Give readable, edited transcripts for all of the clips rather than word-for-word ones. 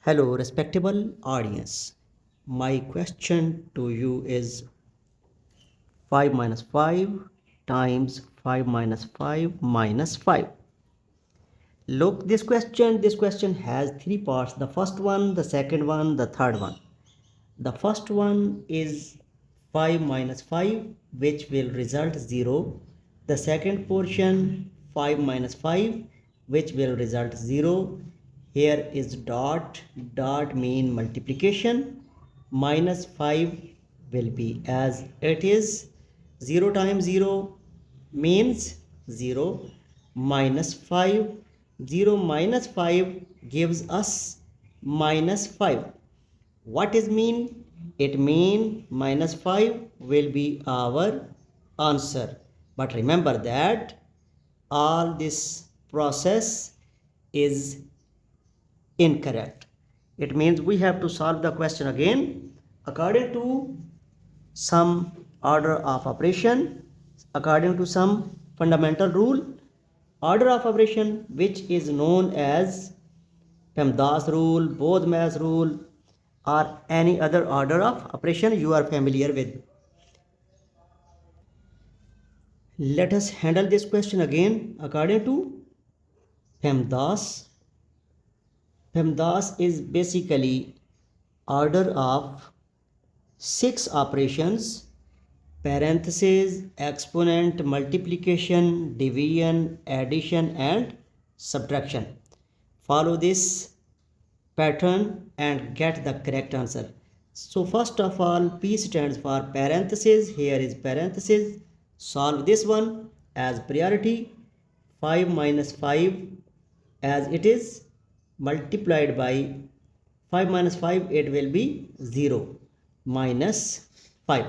Hello, respectable audience. My question to you is 5 minus 5 times 5 minus 5 minus 5. Look, this question has three parts. The first one, the second one, the third one. The first one is 5 minus 5, which will result 0. The second portion, 5 minus 5, which will result 0. Here is dot, dot mean multiplication. Minus 5 will be as it is. 0 times 0 means 0. Minus 5. 0 minus 5 gives us minus 5. What is mean? It mean minus 5 will be our answer. But remember that all this process is incorrect. It means we have to solve the question again according to some order of operation, according to some fundamental rule. Order of operation, which is known as PEMDAS rule, Bodh rule, or any other order of operation you are familiar with. Let us handle this question again according to PEMDAS. PEMDAS is basically order of 6 operations: parenthesis, exponent, multiplication, division, addition, and subtraction. Follow this pattern and get the correct answer. So first of all, P stands for parenthesis. Here is parenthesis. Solve this one as priority. 5 minus 5 as it is multiplied by 5 minus 5, it will be 0 minus 5.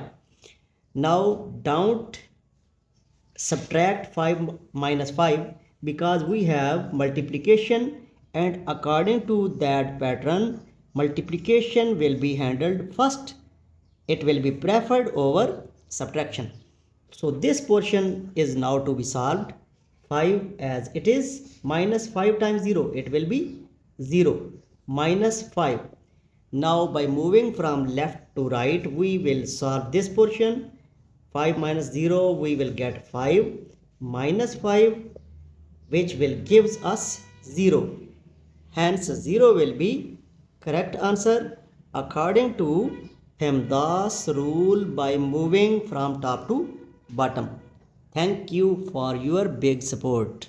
Now don't subtract 5 minus 5 because we have multiplication, and according to that pattern multiplication will be handled first. It will be preferred over subtraction. So this portion is now to be solved. 5 as it is minus 5 times 0, it will be 0 minus 5. Now by moving from left to right we will solve this portion. 5 minus 0 we will get 5 minus 5, which will gives us 0. Hence 0 will be correct answer according to PEMDAS rule by moving from top to bottom. Thank you for your big support.